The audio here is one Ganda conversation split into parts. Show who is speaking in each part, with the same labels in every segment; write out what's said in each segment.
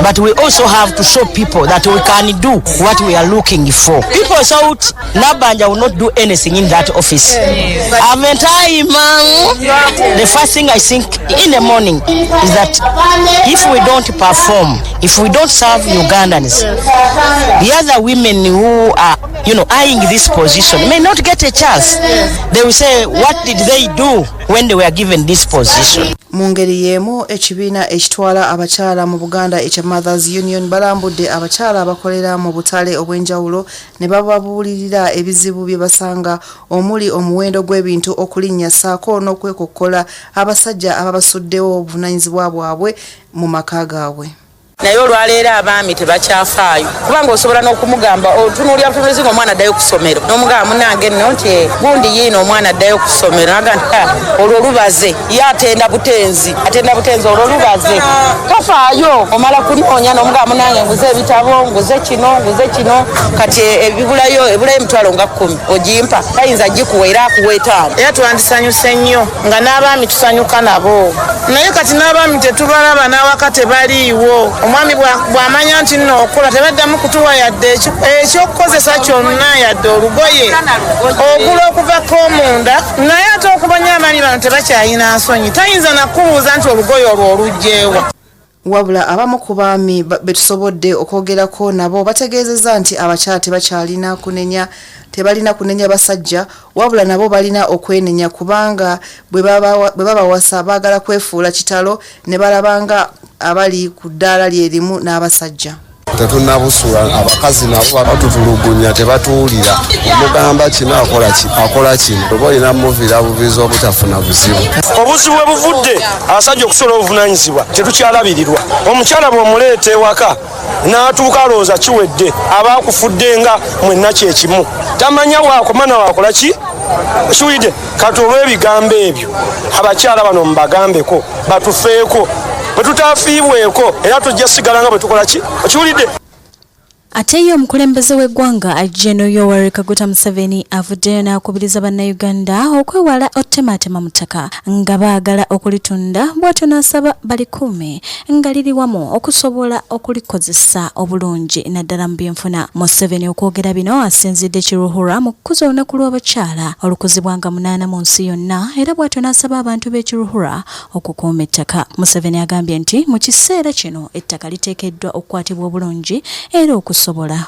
Speaker 1: but we also have to show people that we can do what we are looking for. People shout Nabanja will not do anything in that office. The first thing I think in the morning is that if we don't perform, if we don't serve Ugandans, the other women who are, eyeing this position may not get a chance. They will say, what did they do when they were given this position?
Speaker 2: Mungeri yemu ekibiina ekitwala abakyala mu Buganda ekya Mothers Union balambudde abakyala abakolera mu butale obw'enjawulo ne bababuulirira ebizibu bye basanga omuli omuwendo gw'ebintu okulinnya ssaako n'okwekokkola abasajja ababasuddewo obuvunaanyizibwa bwabwe mu maka gaabwe.
Speaker 3: naye olwaleero abaami tebakyafaayo kubanga osobola n'okumugamba otunuulira butunuulizi ng'omwana addayo ku ssomero n'omugamba munnange nno nti gundi yiino omwana addayo ku ssomero naga nti olwo lubaze ye atenda butenzi olwo lubaze tafaayo omala kunoonya n'omugamba munnange nguze ebitabo nguze kino kati ebibulayo emitwalo nga 10 ogimpa tayinza gikuwa era akuwa 5 era twandisanyuse nnyo nga n'abaami tusanyuka nabo naye kati n'abaami tetubalaba n'awaka tebaliiwo omwami bw'amanya nti nno okola tebaddamu kutuwa yadde ekyokukozesa kyonna yadde olugoye ogula okuvako omunda naye ate okubanya abaami bano tebakyayina nsonyi tayinza nakubuuza nti olugoye olwo olugjeewa.
Speaker 2: Wabula abamu ku baami betusobodde okwogerako nabo bategeezezza nti abakyala tebalina kunenya basajja wabula nabo balina okwenenya kubanga bwe babawasa baagala kwefuula kitalo ne balabanga abali ku ddaala lyerimu n'abasajja.
Speaker 4: Tetunabusula abakazi nabo batutulugunya tebatuwulira omugamba kino akola kino oba olina muvira buvizi obutafuna buzibu.
Speaker 5: Obuzibu buvudde abasajja okusobola obuvunaanyizibwa tetukyalabirirwa. Omukyala bw'omuleeta ewaka n'atuuka alowooza kiwedde aba akufudde nga mwenna kyekimu tamanya waakoma na wakola ki kiwulidde. Kati olw'ebigambo ebyo abakyala bano mubagambeko batufeeko bwe tutaafiibweko era tujja sigala nga bwe tukola ki okiwulidde.
Speaker 6: Ate ye omukulembeze w'eggwanga General Yoweri Kaguta Museveni avuddeyo n'akubiriza bannayuganda okwewala ottemaatema mu ttaka nga baagala okulitunda bw'atyo n'asaba balikuume nga liri wamu okusobola okulikozesa obulungi naddala mu byenfuna. Museveni okwogera bino asinzidde Kiruhura mu kukuza olunaku lw'abakyala olukuzibwanga 8 mu nsi yonna era bw'atyo n'asaba abantu b'ekiruhura okukuuma ettaka. Museveni agambye nti mu kiseera kino ettaka liteekeddwa okukwatibwa obulungi era okusobola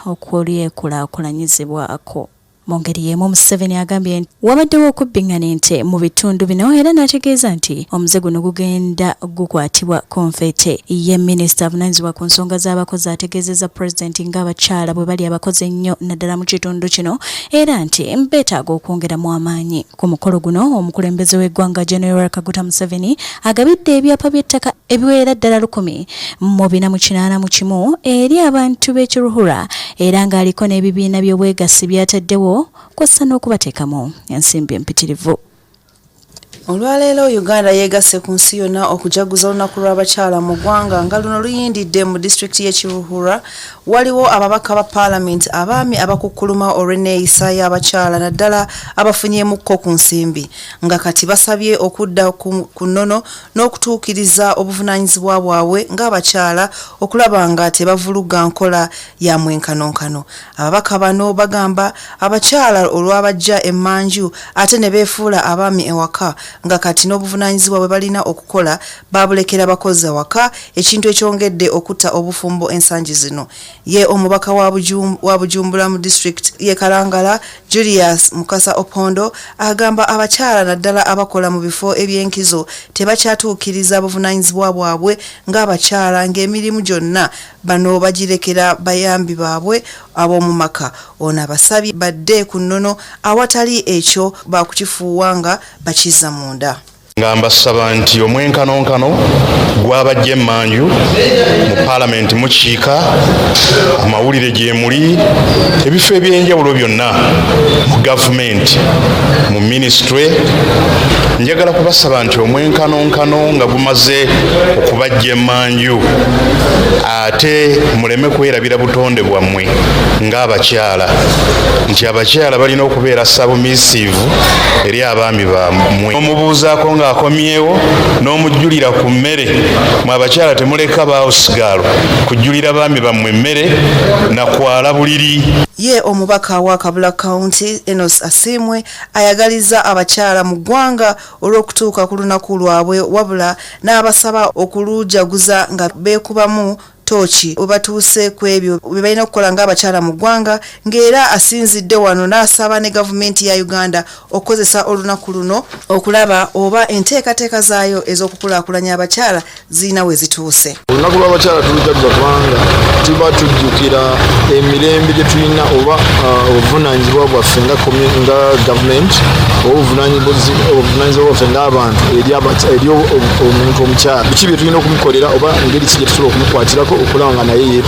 Speaker 6: okulyekulaakulanyizibwako. Mu ngeri y'emu Museveni agambye nti wabaddewo okubbingana ente mu bitundu bino era n'ategeeza nti omuze guno gugenda gukwatibwa konfete. Ye minisita avunaanyizibwa ku nsonga z'abakozi ategeezezza pulezidenti ng'abakyala bwe bali abakozi ennyo naddala mu kitundu kino era nti beetaaga okwongeramu amaanyi. Ku mukolo guno omukulembeze w'eggwanga General Kaguta Museveni agabidde ebyapa by'ettaka ebiwera ddala 181 eri abantu b'ekiruhura era ng'aliko n'ebibiina by'obwegassi byataddewo kwassa n'okubateekamu ensimbi empitirivu.
Speaker 2: Olwaleero Uganda yeegasse ku nsi yonna okujaguza olunaku lw'abakyala mu ggwanga nga luno luyindidde mu disitulikiti y'e Kiruhura. Waliwo ababaka ba Parliament abaami abakukkuluma olw'enneeyisa y'abakyala naddala abafunyeemukko ku nsimbi nga kati basabye okudda ku nnono n'okutuukiriza obuvunaanyizibwa bwabwe ng'abakyala okulaba nga tebavuluga nkola ya mwenkanonkano. Ababaka bano bagamba abakyala olwabajja emmanju ate ne beefuula abaami ewaka nga kati n'obuvunaanyizibwa bwe balina okukola babulekera bakozi awaka ekintu ekyongedde okutta obufumbo ensangi zino. Ye omubaka wa Bujumbura mu district ye Kalangala Julius Mukasa Opondo agamba abakyala naddala abakola mu bifo eby'enkizo tebakyatuukiriza buvunaanyizibwa bwabwe ng'abakyala ng'emirimu gyonna bano bagirekera bayambi baabwe ab'omu maka. Ono abasabye badde ku nnono awatali ekyo bakukifuuwanga bakizza munda.
Speaker 7: Ngamba saba nti omwenkanonkano gwabajja emmanju mu Parliament mukiika amawulire gye muli ebifo ebyenjawulo byonna mu government mu ministry. Njagala kubasaba nti omwenkanonkano nga gumaze okubajja emmanju ate muleme kwerabira butonde bwammwe ng'abakyala nti abakyala balina okubeera submissive eri abaami bammwe. Omubuuzaako ng'akomyewo n'omujjulira ku mmere mwe abakyala temuleka baawo sigalo kujjulira baami bammwe emmere nakwala buliri.
Speaker 2: Ye omubaka wa Kabula County Enos Asimwe ayagaliza abakyala mu ggwanga olw'okutuuka ku lunaku lwabwe wabula n'abasaba okulujaguza nga beekubamu tochi obatuuse ku ebyo bye balina okukola ng'abakyala mu ggwanga ng'era asinzidde wano n'asaba ne gavumenti ya Uganda okukozesa olunaku luno okulaba oba enteekateeka zaayo ez'okukulaakulanya abakyala zirina we zituuse.
Speaker 8: Olunaku lw'abakyala tulujaguza kubanga tuba tujjukira emirembe gye tulina oba obuvunaanyizibwa bwaffe nga gavumenti oba obuvunaanyizibwa bwaffe ng'abantu eri omuntu omukyala. Biki bye tulina okumukolera oba ngeri ki gye tusobola okumukwatirako okulaba nga naye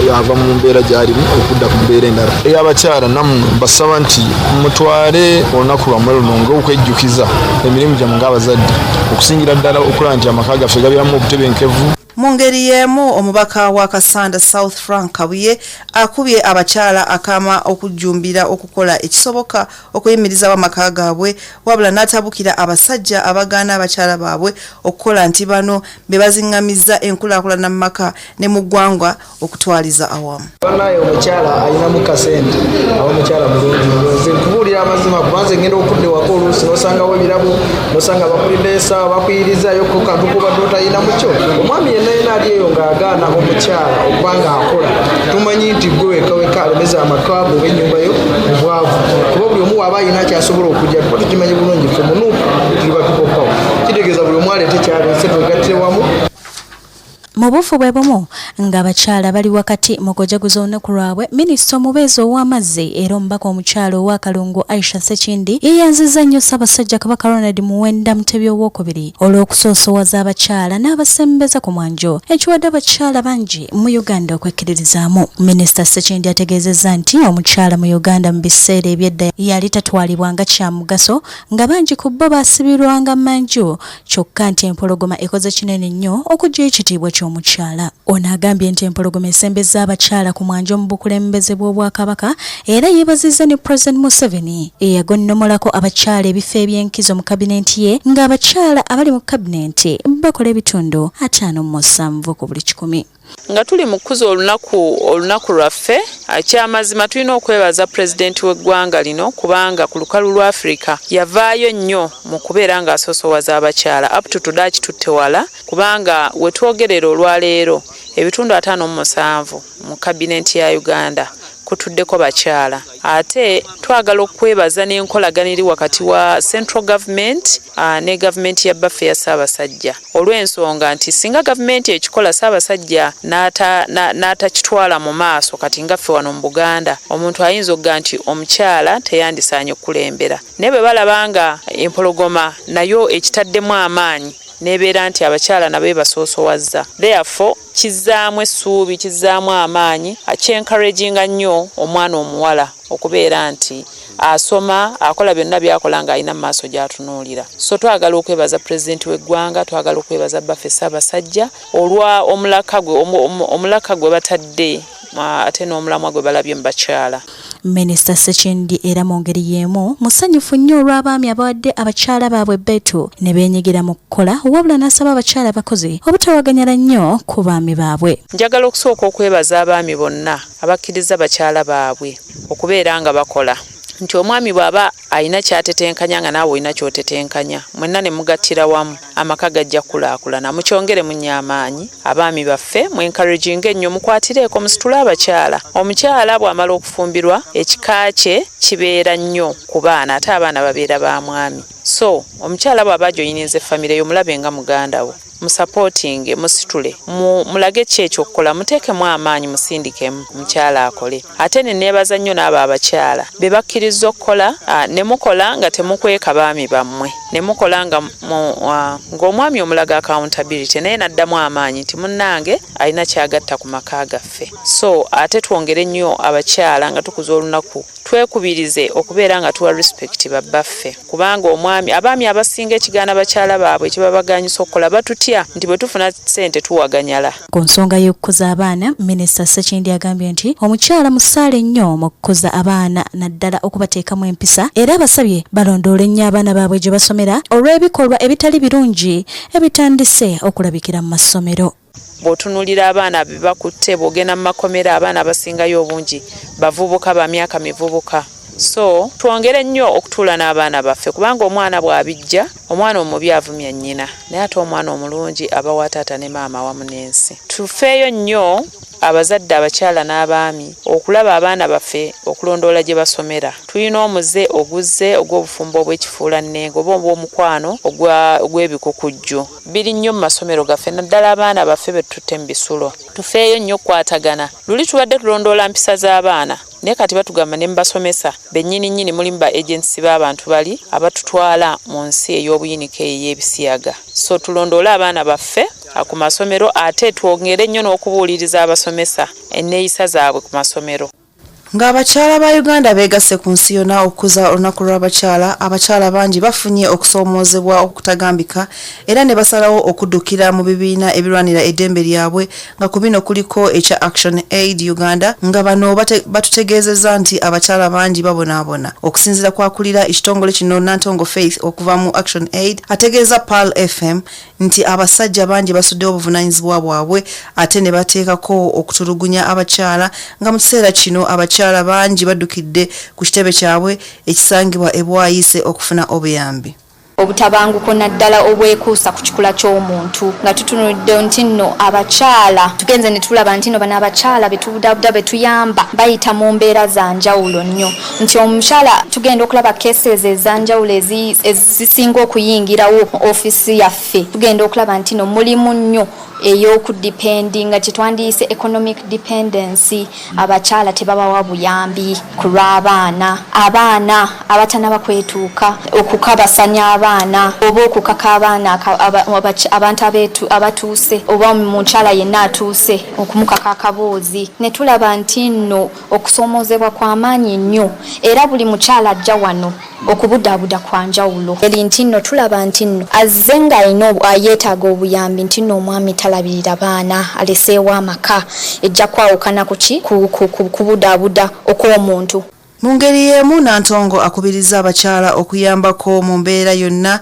Speaker 8: yava mu mbeera gy'alimu okudda ku mbeera endala. Abakyala nammwe basaba nti mutwale olunaku lwammwe luno ng'okwejjukiza emirimu gyammwe ng'abazadde okusingira ddala okulaba nti amaka gaffe gabeeramu obutebenkevu.
Speaker 2: Mu ngeri y'emu omubaka wa Kasanda South Frank Kabuye akubye abakyala akama okujjumbira okukola ekisoboka okuyimiriza amaka gaabwe wabula n'atabukira abasajja abagaana abakyala baabwe okukola nti bano be baziŋŋamizza enkulaakulana mu maka ne mu ggwanga okutwaliza awamu.
Speaker 9: Banaye omukyala ayinamu kasente awo omukyala mulungi nze nkubuulira amazima kubanze ngenda okudde wako oluusi n'osangawo ebirabo n'osanga bakulindeesa bakuyirizayo ku kantu kubadde otayinamu kyo. Omwami yenna ali eyo ng'agaana omukyala okubanga akola tumanyi nti gwe weka alemeza amaka go ob'ennyumba yo mubwavu kuba buli omu waaba ayina kyasobola okujja tuba tukimanyi bulungi ffe munuupu tuli batukokawo kitegeeza buli omu aleete kyaleese twegattire wamu.
Speaker 6: Mu bufu bwe bumu ng'abakyala bali wakati mu kujaguza olunaku lwabwe, minisita omubeezi ow'amazzi era omubaka omukyala owa Kalungu Aisha Sekindi yeeyanzizza nnyo Ssaabasajja Kabaka Ronald Muwenda Mutebi owookubiri olw'okusoosowaza abakyala n'abasembeza ku mwanjo ekiwadde abakyala bangi mu Uganda okwekkiririzaamu. Minisita Sekindi ategeezezza nti omukyala mu Uganda mu biseera ebyedda yali tatwalibwa nga kya mugaso nga bangi ku bo baasibirwanga manju kyokka nti empologoma ekoze kinene nnyo okuggyayo ekitiibwa omukyala. Ono agambye nti empologoma esembeza abakyala ku mwanjo mu bukulembeze bw'Obwakabaka era yeebazizza ne President Museveni eyagonnomolako abakyala ebifo eby'enkizo mu kabinenti ye ng'abakyala abali mu kabinenti bakola ebitundu 57 ku buli 100.
Speaker 3: Nga tuli mu kuza olunaku lwaffe akyamazima tulina okwebaza pulezidenti w'eggwanga lino kubanga ku lukalu lwa Africa yavaayo nnyo mu kubeera ng'asoosowaza abakyala up to today kitutte wala kubanga we twogerera olwaleero ebitundu 57 mu kabinenti ya Uganda kutuddeko bakyala. Ate twagala okwebaza n'enkolaganiri wakati wa central government ne government ya baffe ya Ssaabasajja olw'ensonga nti singa government ekikola Ssaabasajja n'atakitwala mu maaso kati nga ffe wano mu Buganda omuntu ayinza okugamba nti omukyala teyandisaanye kulembera naye bwe balaba nga empologoma nayo ekitaddemu amaanyi nebeera nti abakyala nabo basoosowaza. Therefore kizaamu essuubi kizaamu amaanyi akyencouraginga nnyo omwana omuwala okubeera nti asoma akola byonna byakola nga alina mu maaso gy'atunuulira. So twagala okwebaza pulezidenti w'eggwanga, twagala okwebaza baffe Ssaabasajja olwa omulaka gwe batadde ate n'omulamwa gwe balabye mu bakyala.
Speaker 6: Minisita Sekindi era mu ngeri y'emu musanyufu nnyo olw'abaami abawadde abakyala baabwe bbeetu ne beenyigira mu kukola wabula n'asaba abakyala bakozi obutawaganyala nnyo ku baami baabwe.
Speaker 3: Njagala okusooka okwebaza abaami bonna abakkiriza bakyala baabwe okubeera nga bakola nti omwami bw'aba alina kyatetenkanya nga naawe olina kyotetenkanya mwenna ne mugattira wamu amaka gajja kulaakulana. Mukyongere munyaamaanyi abaami baffe mu encouraging ennyo mukwatireeko musitule abakyala. Omukyala bw'amala okufumbirwa ekika kye kibeera nnyo ku baana ate abaana babeera ba mwami. So omukyala bw'aba joyininze famire yo mulabe nga muganda wo musupporting musitule mulage ki ekyokukola muteekemu amaanyi musindikemu mukyala akole. Ate ne neebaza nnyo n'abo abakyala be bakkiriza okukola ne mukola nga temukweka baami bammwe ne mukola ng'omwami omulaga accountability naye n'addamu amaanyi nti munnange alina kyagatta ku maka gaffe. So ate twongere nnyo abakyala nga tukuza olunaku twekubirize okubeera nga tuwa respect babbaffe kubanga abaami abasinga ekigaana bakyala baabwe ekibabaganyisa okukola batutya nti bwe tufuna ssente tuwaganyala.
Speaker 6: Ku nsonga y'okukuza abaana, Minisita Sekindi agambye nti omukyala musaale nnyo mu kukuza abaana naddala okubateekamu empisa era abasabye balondoole nnyo abaana baabwe gye basomera okukomera olw'ebikolwa ebitali birungi ebitandise okulabikira mu masomero.
Speaker 10: Bw'otunuulira abaana be bakutte bw'ogenda mu makomera abaana abasingayo obungi bavubuka ba myaka mivubuka. So twongere nnyo okutuula n'abaana baffe kubanga omwana bw'abijja omwana omubi avumya nnyina naye ate omwana omulungi aba wa taata ne maama wamu n'ensi. Tufeeyo nnyo abazadde abakyala n'abaami okulaba abaana baffe okulondoola gye basomera. Tulina omuze oguzze ogw'obufumbo obw'ekifuulannengo oba obw'omukwano ogw'ebikukujju. Biri nnyo mu masomero gaffe naddala abaana baffe be tutte mu bisulo. Tufeeyo nnyo okukwatagana. Luli tubadde tulondoola mpisa z'abaana naye kati batugamba ne mbasomesa bennyini mulimu ba agency b'abantu bali abatutwala mu nsi ey'obuyinike ey'ebisiyaga. So tulondoola abaana baffe ku masomero ate twongere nnyo n'okubuuliriza abasomesa enneeyisa zaabwe ku masomero.
Speaker 2: Ng'abakyala ba Uganda beegasse ku nsi yonna okukuza olunaku lw'abakyala, abakyala bangi bafunye okusoomoozebwa okutagambika era ne basalawo okuddukira mu bibiina ebirwanira eddembe lyabwe nga ku bino kuliko ekya Action Aid Uganda nga bano batutegeezezza nti abakyala bangi babonaabona. Okusinziira kwakulira ekitongole kino Nantongo Faith okuva mu Action Aid ategeeza Pearl FM nti abasajja bangi basuddewo obuvunaanyizibwa bwabwe ate ne bateekako okutulugunya abakyala nga mu kiseera kino abakyala bangi baddukidde ku kitebe kyabwe ekisangibwa ebwayise okufuna obuyambi.
Speaker 11: Obutabanguko naddala obwekuusa ku kikula ky'omuntu nga tutunudde nti nno abakyala tugenze ne tulaba nti nno bano abakyala betubudabuda betuyamba bayita mu mbeera za njawulo nnyo nti omukyala tugenda okulaba cases ezanjawulo ezisinga okuyingirawo ofisi yaffe tugenda okulaba nti nno mulimu nnyo ey'okudipendinga kye twandiyise economic dependency. Abakyala tebabawa buyambi ku lw'abaana abatanaba kwetuuka okukabasanya abaana oba okukaka abaana abantu abatuuse oba omukyala yenna atuuse okumukaka akaboozi. Ne tulaba nti nno okusoomoozebwa kw'amaanyi nnyo era buli mukyala ajja wano okubudaabuda kwa njawulo. Eri nti nno tulaba nti nno azze ng'alina yeetaaga obuyambi nti nno omwami talabirira baana aleseewo amaka ejja kwawukana ku budaabuda okw'omuntu.
Speaker 2: Mu ngeri y'emu Nantongo akubiriza abakyala okuyambako mu mbeera yonna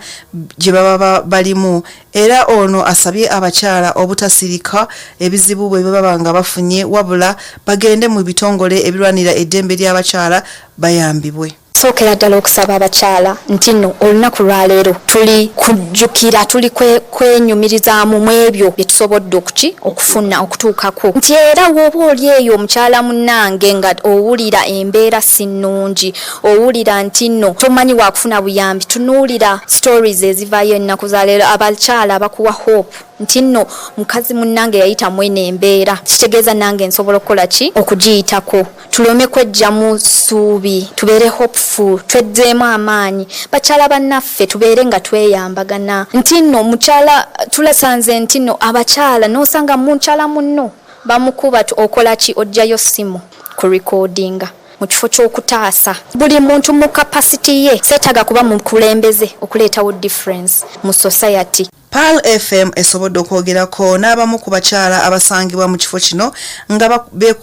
Speaker 2: gye baba balimu era ono asabye abakyala obutasirika ebizibu bwe baba nga bafunye wabula bagende mu bitongole ebirwanira eddembe ly'abakyala bayambibwe.
Speaker 11: Sookera ddala okusaba abakyala nti nno olunaku lwaleero tuli kujjukira tuli kwenyumirizaamu mu ebyo bye tusobodde okufuna okutuukako nti era w'oba oli eyo omukyala munnange nga owulira embeera si nnungi owulira nti nno tomanyi wakufuna buyambi tunuulira stories ezivaayo ennaku za leero abakyala abakuwa hope nti nno mukazi munnange yayita mwene embeera kitegeeza nange nsobola okukola ki okugiyitako tuleme kwejjamu ssuubi tubeere hopeful tweddeemu amaanyi bakyala bannaffe tubeere nga tweyambagana nti nno mukyala tulasanze nti nno abakyala n'osanga mukyala munno bamukuba okola ki ojjayo simu ku recordinga mu kifo ky'okutaasa buli muntu mu capacity ye seetaga kuba mu kulembeze okuleetawo difference mu society.
Speaker 2: Pearl FM esobodde okwogerako n'abamu ku bakyala abasangibwa mu kifo kino nga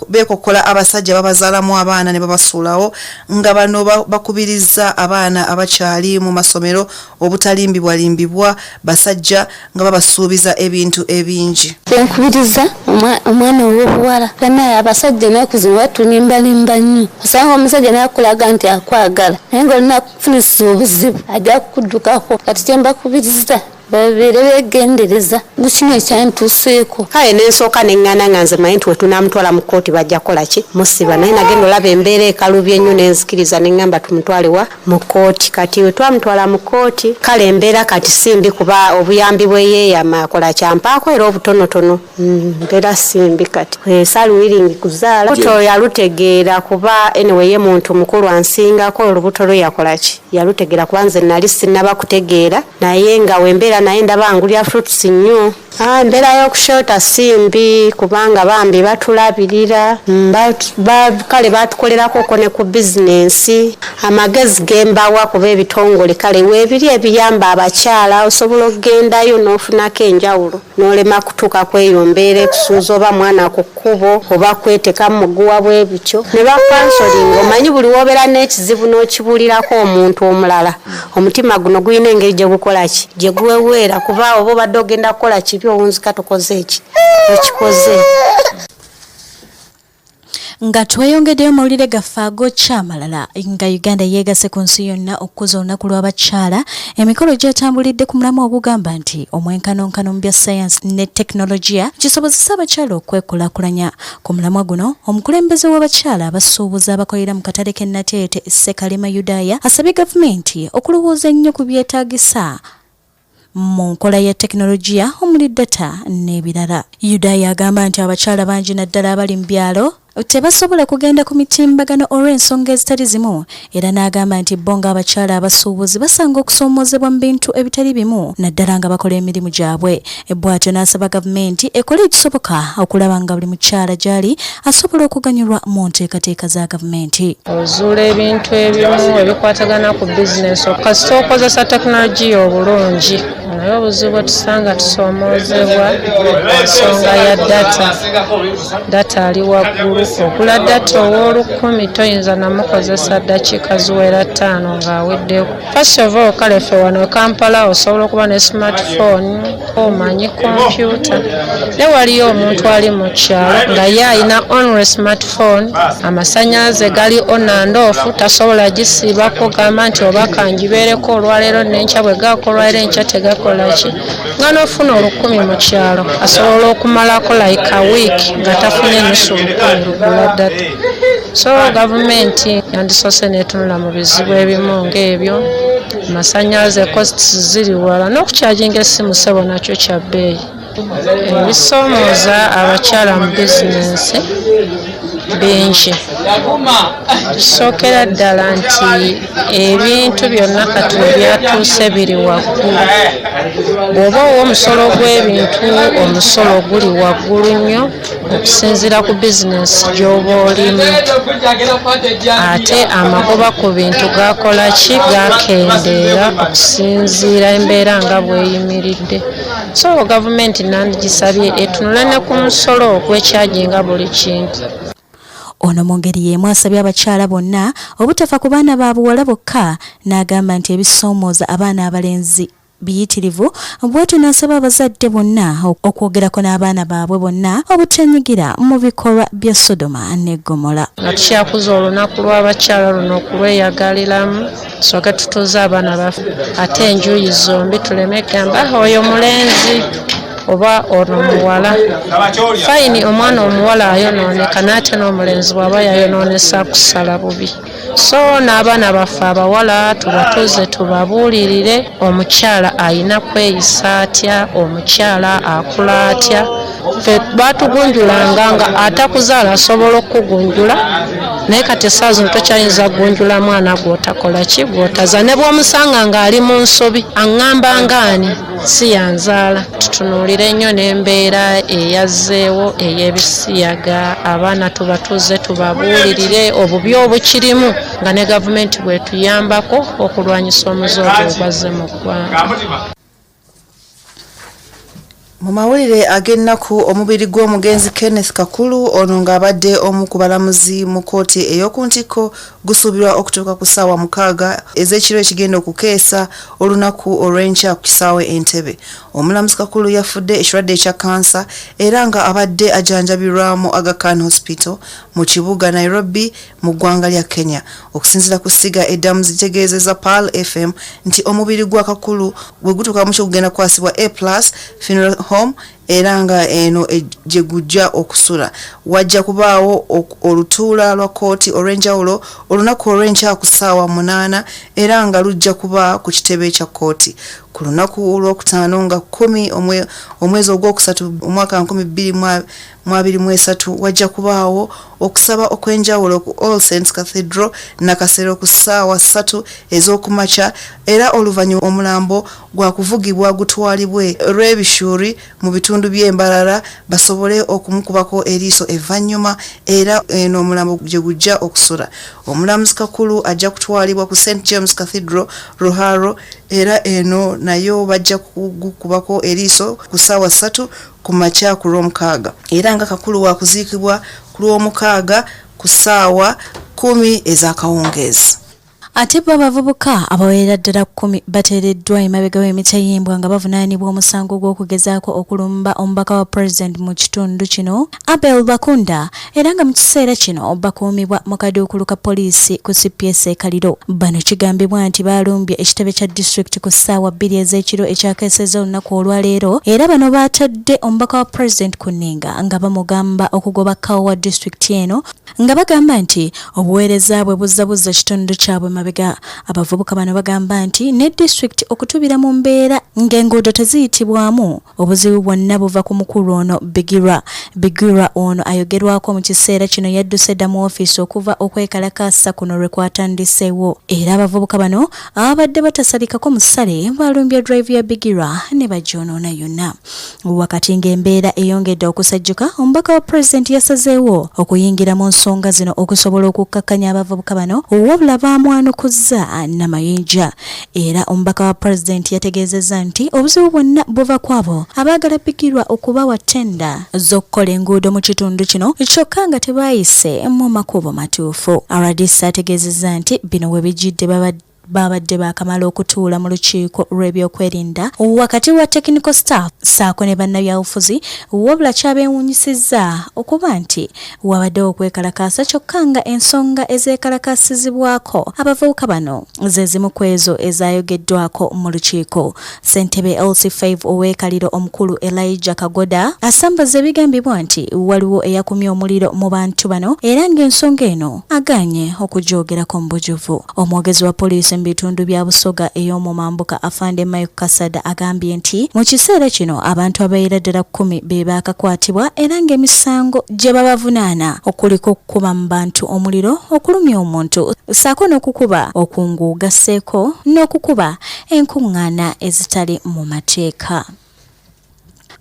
Speaker 2: beekokola abasajja babazaalamu abaana ne babasuulawo nga bano bakubiriza abaana abakyali mu masomero obutalimbibwalimbibwa basajja nga babasuubiza ebintu ebingi.
Speaker 12: Nkubiriza omwana ow'obuwala naye abasajja nakuzima batunimbalimba nnyo osanga omusajja nakulaga nti akwagala naye ng'olina kufunisa obuzibu ajja kukuddukako kati kyembakubiriza babeere beegendereza mukino ekyantuuseeko.
Speaker 13: Kale nensooka neŋŋana nga nze manyi nti we tunamutwala mu kkooti bajja kukola ki musiba naye nagenda olaba embeera ekalubye ennyo nenzikiriza neŋŋamba tumutwalewa mu kkooti kati we twamutwala mu kkooti kale embeera kati simbi kuba obuyambi bwe yeeyama akola kyampaako era obutonotono mbeera simbi kati Zahra Luyirika kuzaala olubuto yalutegeera kuba anyway ye muntu mukulu ansingako olubuto lwe yakola ki yalutegeera kuba nze nali sinnaba kutegeera naye nga wembeera naye ndaba angulya fruits nnyo Embeera y'okushota simbi kubanga bambi batulabirira kale batukolerako ko ne ku bizinensi amagezi gembawa kuba ebitongole kale weebiri ebiyamba abakyala osobola okugendayo n'ofunako enjawulo n'olema kutuuka kweyombeera ekusuuza oba mwana ku kkubo oba kweteka mu muguwa bwe bityo ne bakansolinga omanyi buli woobeera n'ekizibu n'okibulirako omuntu omulala omutima guno gulina engeri gye gukola ki gye gweweera kuba oba obadde ogenda kukola kibi owunzika tukoze eki ekikoze
Speaker 6: nga tweyongeddeyo mawulire gaffe ag'okyamalala nga Uganda yeegase ku nsi yonna okukoza olunaku lw'abakyala emikolo gyetambulidde ku mulamwa ogugamba nti omwenkanonkano mu bya sayansi ne tekinologiya kisobozesa abakyala okwekulaakulanya. Ku mulamwa guno omukulembeze w'abakyala abasuubuzi abakolera mu katale k'ennateete Ssekalema Yudaaya asabye gavumenti okulowooza ennyo ku byetaagisa mu nkola ya tekinologiya omuli data n'ebirala. Yudaaya agamba nti abakyala bangi naddala abali mu byalo tebasobola kugenda ku mitimbagano olw'ensonga ezitali zimu era n'agamba nti bo ng'abakyala abasuubuzi basanga okusoomoozebwa mu bintu ebitali bimu naddala nga bakola emirimu gyabwe. Bw'atyo n'asaba gavumenti ekole ekisoboka okulaba nga buli mukyala gy'ali asobola okuganyulwa mu nteekateeka za gavumenti.
Speaker 14: Ozuula ebintu ebimu ebikwatagana ku bizinensi kasita okozesa tekinologiya obulungi naye obuzibu tusanga tusoomoozebwa ensonga ya data ali waggulu. Okula data ow'olukumi toyinza namukozesa ddakiika ziwera 5 ng'aweddewo. First of all kale ffe wano e Kampala osobola okuba ne smartphone omanyi kompyuta ne waliyo omuntu ali mu kyalo nga ye alina only smartphone amasannyalaze gali on and off tasobola gisiibako gamba nti oba kangibeereko olwaleero n'enkya bwe gaako olwaleero enkya tegakola ki nga n'ofuna 10,000 mu kyalo asobola okumalako like a week nga tafunye nusu 10,000 data. So gavumenti yandisoose n'etunula mu bizibu ebimu ng'ebyo amasannyalaze costs ziri wala n'okukyajinga essimu ssebo nakyo kya bbeeyi. Ebisoomooza abakyala mu bizinensi bingi. Kisookera ddala nti ebintu byonna kati byatuuse biri waggulu. Bw'oba omusolo gw'ebintu omusolo guli waggulu nnyo okusinziira ku bizinensi gy'oba olimu. Ate amagoba ku bintu gakola ki gakendeera okusinziira embeera nga bw'eyimiridde. So gavumenti nandigisabye etunule ne ku musolo ogw'ekyajinga buli kintu.
Speaker 6: Ono mu ngeri y'emu asabye abakyala bonna obutafa ku baana ba buwala bokka n'agamba nti ebisoomooza abaana abalenzi biyitirivu. Bw'atyo n'asaba abazadde bonna okwogerako n'abaana baabwe bonna obutanyigira mu bikolwa bya Sodoma ne Gomora.
Speaker 14: Tukyakuza olunaku lw'abakyala luno okulweyagaliramu tusooke tutuuze abaana baffe ate enjuyi zombi tuleme gamba oyo mulenzi oba ono muwala. Fayini omwana omuwala ayonooneka n'ate n'omulenzi bw'aba yayonoonesa kusala bubi. So n'abaana baffe abawala tubatuuze tubabuulirire omukyala ayina kweyisa atya, omukyala akula atya. Ffe batugunjulanga nga atakuzaala asobola okugunjula naye kati essaawa zino tokyayinza gunjula mwana gw'otakola ki gw'otaza ne bw'omusanga ng'ali mu nsobi aŋŋamba ngaani si yanzaala. Tutunuulire nnyo n'embeera eyazzeewo ey'ebisiyaga abaana tubatuuze tubabuulirire obubi obukirimu nga ne gavumenti bwetuyambako okulwanyisa omuzooto ogwazze mu ggwanga.
Speaker 2: Mu mawulire ag'ennaku omubiri gw'omugenzi Kenneth Kakulu ono ng'abadde omu ku balamuzi mu kkooti ey'oku ntikko gusuubirwa okutuuka ku ssaawa 6 ez'ekiro ekigenda okukeesa olunaku olw'enkya ku kisaawe Entebbe. Omulamuzi Kakulu yafudde ekirwadde ekya kansa era nga abadde ajanjabirwa mu Aga Khan Hospital mu kibuga Nairobi mu ggwanga lya Kenya. Okusinziira ku Siga eddamu zitegeezezza Pearl FM nti omubiri gwa Kakulu bwe gutuuka mu kyo gugenda kwasibwa A+ funeral home era nga eno gye gujja okusula. Wajja kubaawo olutuula lwa kkooti olw'enjawulo olunaku olw'enkya ku ssaawa 8 era nga lujja kuba ku kitebe kya kkooti ku lunaku olwokutaano nga 10 omwezi ogwokusatu omwaka 2025 2023 wajja kubaawo okusaba okwenjawulo ku All Saints Cathedral Nakasero ku ssaawa 3 ez'okumakya era oluvannyuma omulambo gwa kuvugibwa gutwalibwe Rwebishuri mu bitundu by'Embalala basobole okumukubako eriiso evvannyuma era eno omulambo gye gujja okusula. Omulamuzi Kakulu ajja kutwalibwa ku St James Cathedral Ruharo era eno nayo bajja kugukubako eriiso ku ssaawa 3 ku makya ku Lwomukaaga era nga Kakulu wa kuziikibwa ku Lwomukaaga ku ssaawa 10 ez'akawungeezi.
Speaker 6: Ate abavubuka abawerera ddala 10 bateereddwa emabega w'emitayimbwa nga bavunaanibwa omusango gw'okugezaako okulumba omubaka wa president mu kitundu kino Abel Bakunda era nga mu kiseera kino bakuumibwa mu kaduukulu ka poliisi ku CPS e Kaliro. Bano kigambibwa nti balumbye ekitebe kya district ku ssaawa 2 ez'ekiro ekyakeeseza olunaku olwaleero era bano baatadde omubaka wa president ku nninga nga bamugamba okugoba kawo wa district eno nga bagamba nti obuweereza bwe buzzabuza kitundu kyabwe mabega. Abavubuka bano bagamba nti ne district okutubira mu mbeera ng'enguudo teziyitibwamu obuzibu bwonna buva ku mukulu ono Bigura ono ayogerwako mu kiseera kino yadduse dda mu ofiisi okuva okwekalakaasa kuno lwe kwatandiseewo era abavubuka bano abadde batasalikako mu ssale balumbye drive ya Bigura ne bagyonoona yonna. Wakati ng'embeera eyongedde okusajjuka omubaka wa president yasazeewo okuyingira mu nsonga zino okusobola okukakkanya abavubuka bano wabula bamwanukuzza namayinja era omubaka wa president yategeezezza nti obuzibu bwonna buva kwabo abaagala Bigirwa okubawa tenda z'okukola enguudo mu kitundu kino kyokka nga tebaayise mu makubo matuufu. RDC ategeezezza nti bino we bijjidde babadde bakamala okutuula mu lukiiko lw'ebyokwerinda wakati wa technical staff saako ne bannabyabufuzi wabula kyabeewuunyisizza okuba nti wabadde okwekalakaasa kyokka nga ensonga ezeekalakaasizibwako abavubuka bano ze zimu ku ezo ezaayogeddwako mu lukiiko. Ssentebe LC5 ow'ekaliro omukulu Elijah Kagoda asambaza ebigambibwa nti waliwo eyakumya omuliro mu bantu bano era ng'ensonga eno agaanye okugyogerako mu bujjuvu. Omwogezi wa poliisi bitundu bya Busoga ey'omumambuka Afande Mike Kasada agambye nti mu kiseera kino abantu abayira ddala 10 be baakakwatibwa era ng'emisango gye babavunaana okuliko okukuba mu bantu omuliro, okulumya omuntu saako n'okukuba okunguuga sseeko n'okukuba enkuŋŋaana ezitali mu mateeka.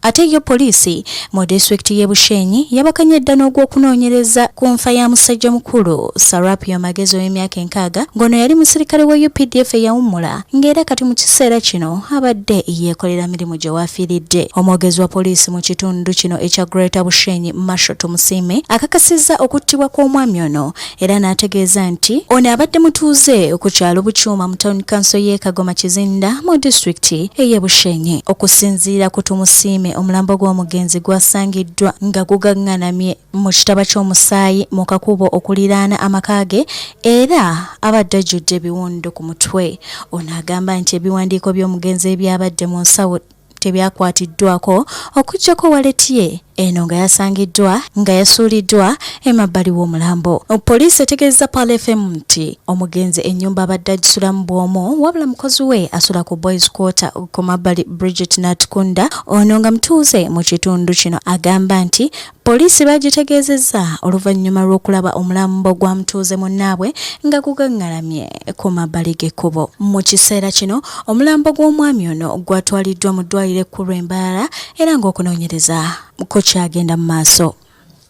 Speaker 6: Ate yo poliisi mu district y'e Bushenyi yabakanya edda n'ogw'okunoonyereza ku nfa ya musajja mukulu Sarapio Magezi w'emyaka 6 ng'ono yali musirikale wa UPDF eyawummula ng'era kati mu kiseera kino abadde yeekolera mirimu gye waafiiridde. Omwogezi wa poliisi mu kitundu kino ekya Greater Bushenyi Marshal Musime akakasizza okuttibwa kw'omwami ono era n'ategeeza nti ono abadde mutuuze ku kyalo Bukyuma mu town council y'e Kagoma Kizinda mu district ey'e Bushenyi. Okusinziira ku Tumusime omulambo gw'omugenzi gwasangiddwa nga gugaŋŋanamye mu kitaba ky'omusaayi mu kakubo okuliraana amaka ge era abadde ajjudde ebiwundu ku mutwe. Ono agamba nti ebiwandiiko by'omugenzi ebyabadde mu nsawo tebyakwatiddwako okuggyako waleti ye eno nga yasangiddwa nga yasuuliddwa emabbali w'omulambo. Poliisi etegeeza Pal FM nti omugenzi ennyumba abadde agisulamu bw'omu wabula mukozi we asula ku boys quarter ku mabbali Bridget Natkunda ono nga mutuuze mu kitundu kino. Agamba nti poliisi bagitegeezezza oluvannyuma lw'okulaba omulambo gwa mutuuze munnaabwe nga gugaŋŋalamye ku mabbali g'ekkubo. Mu kiseera kino omulambo gw'omwami ono gwatwaliddwa mu ddwaliro ekkulu Embalala era ng'okunoonyereza ko kyagenda mu maaso.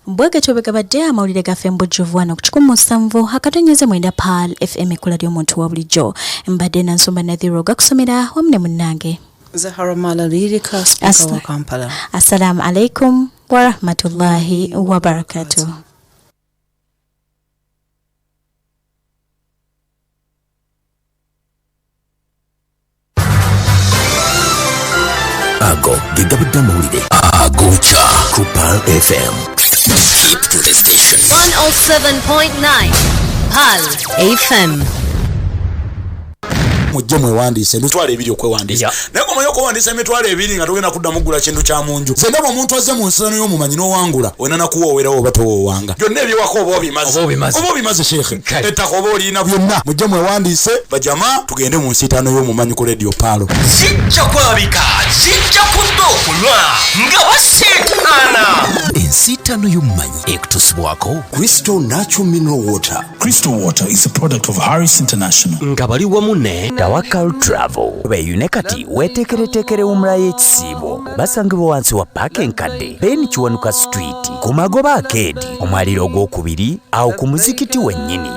Speaker 6: Bwegetyo begabadde amawulire gaffe mbujjuvu wano ku 107.9 Pal FM ekkula ly'omuntu wa bulijjo. Mbadde Nansumba Nadhiro gakusomera wamu ne munnange
Speaker 2: Zahra Luyirika Maala wa Kampala.
Speaker 6: Assalamu alaikum wa rahmatullahi wa barakatuh.
Speaker 15: Ago gegabudde amawulire agocha ku Pal FM. Keep to the station
Speaker 16: 107.9 Pal FM.
Speaker 17: Mujje mwewandiise emitwalo ebiri okwewandiisa naye omanyi okuwandiisa emitwalo ebiri nga togenda kuddamu kugula kintu kya munju. Ze ndaba omuntu azze mu nsirano y'omumanyi n'owangula wena nakuwoowerawo oba towoowanga byonna ebyewaka oba obimaze sheekhe ettaka oba olina byonna. Mujje mwewandiise bajama tugende mu nsiitaano y'omumanyi ku Radio Palo.
Speaker 15: Zijja kwabika zijja kudda okulwa nga baseetaana. ensitano y'omumanyi ekutusibwako
Speaker 18: Crystal Natural Mineral Water.
Speaker 19: Crystal Water is a product of Harris International.
Speaker 15: nga bali wamu ne Tawakal Travel beeyune kati weeteekereteekere umra y'ekisiibo basangibwa wansi wa paaka enkadde Ben Kiwanuka Street ku Magoba Arcade omwaliro ogwokubiri awo ku muzikiti wennyini.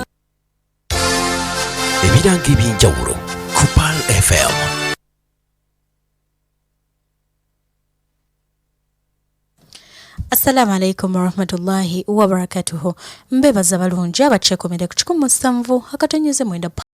Speaker 15: Ebiranga eby'enjawulo ku Pearl FM.
Speaker 6: Assalamu alaikum warahmatullahi wabarakatuhu. Mbebaza balungi abacekomere ku 17 akatonyeze mwenda